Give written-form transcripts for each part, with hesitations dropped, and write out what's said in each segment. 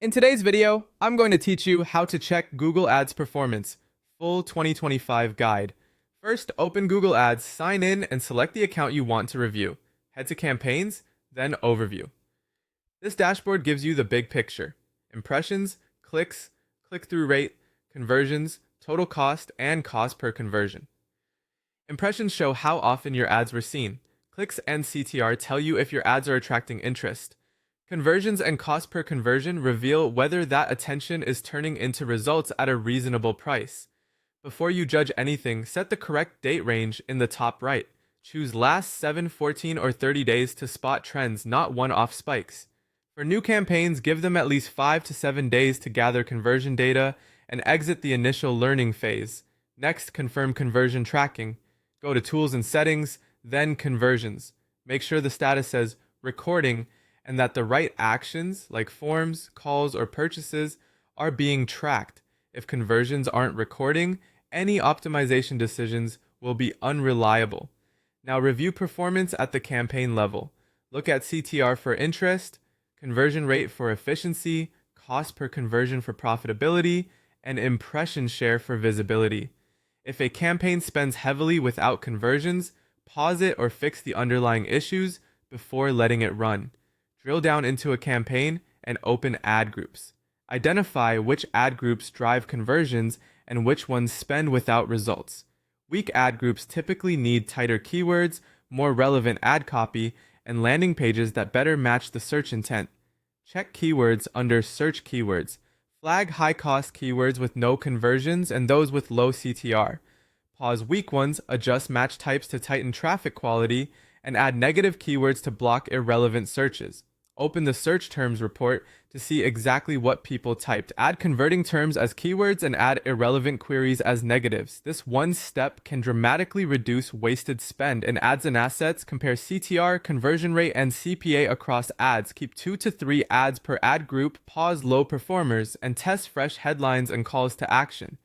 In today's video, I'm going to teach you how to check Google Ads performance, full 2025 guide. First, open Google Ads, sign in, and select the account you want to review. Head to Campaigns, then Overview. This dashboard gives you the big picture: impressions, clicks, click-through rate, conversions, total cost, and cost per conversion. Impressions show how often your ads were seen. Clicks and CTR tell you if your ads are attracting interest. Conversions and cost per conversion reveal whether that attention is turning into results at a reasonable price. Before you judge anything, set the correct date range in the top right. Choose last 7, 14, or 30 days to spot trends, not one-off spikes. For new campaigns, give them at least 5 to 7 days to gather conversion data and exit the initial learning phase. Next, confirm conversion tracking. Go to Tools and Settings, then Conversions. Make sure the status says Recording and that the right actions, like forms, calls, or purchases, are being tracked. If conversions aren't recording, any optimization decisions will be unreliable. Now review performance at the campaign level. Look at CTR for interest, conversion rate for efficiency, cost per conversion for profitability, and impression share for visibility. If a campaign spends heavily without conversions, pause it or fix the underlying issues before letting it run. Drill down into a campaign and open ad groups. Identify which ad groups drive conversions and which ones spend without results. Weak ad groups typically need tighter keywords, more relevant ad copy, and landing pages that better match the search intent. Check keywords under Search Keywords. Flag high-cost keywords with no conversions and those with low CTR. Pause weak ones, adjust match types to tighten traffic quality, and add negative keywords to block irrelevant searches. Open the search terms report to see exactly what people typed. Add converting terms as keywords and add irrelevant queries as negatives. This one step can dramatically reduce wasted spend in ads and assets. Compare CTR, conversion rate, and CPA across ads. Keep 2 to 3 ads per ad group, pause low performers, and test fresh headlines and calls to action.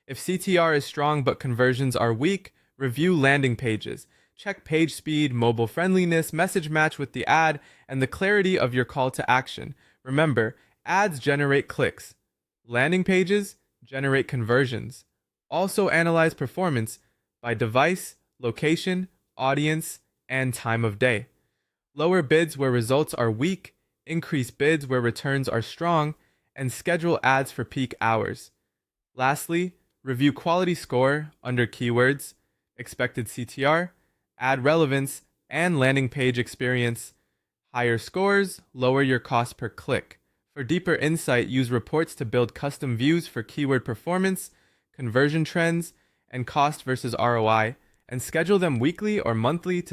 If CTR is strong but conversions are weak, review landing pages. Check page speed, mobile friendliness, message match with the ad, and the clarity of your call to action. Remember, ads generate clicks. Landing pages generate conversions. Also analyze performance by device, location, audience, and time of day. Lower bids where results are weak, increase bids where returns are strong, and schedule ads for peak hours. Lastly, review quality score under keywords, expected CTR, ad relevance, and landing page experience. Higher scores lower your cost per click. For deeper insight, use reports to build custom views for keyword performance, conversion trends, and cost versus ROI, and schedule them weekly or monthly to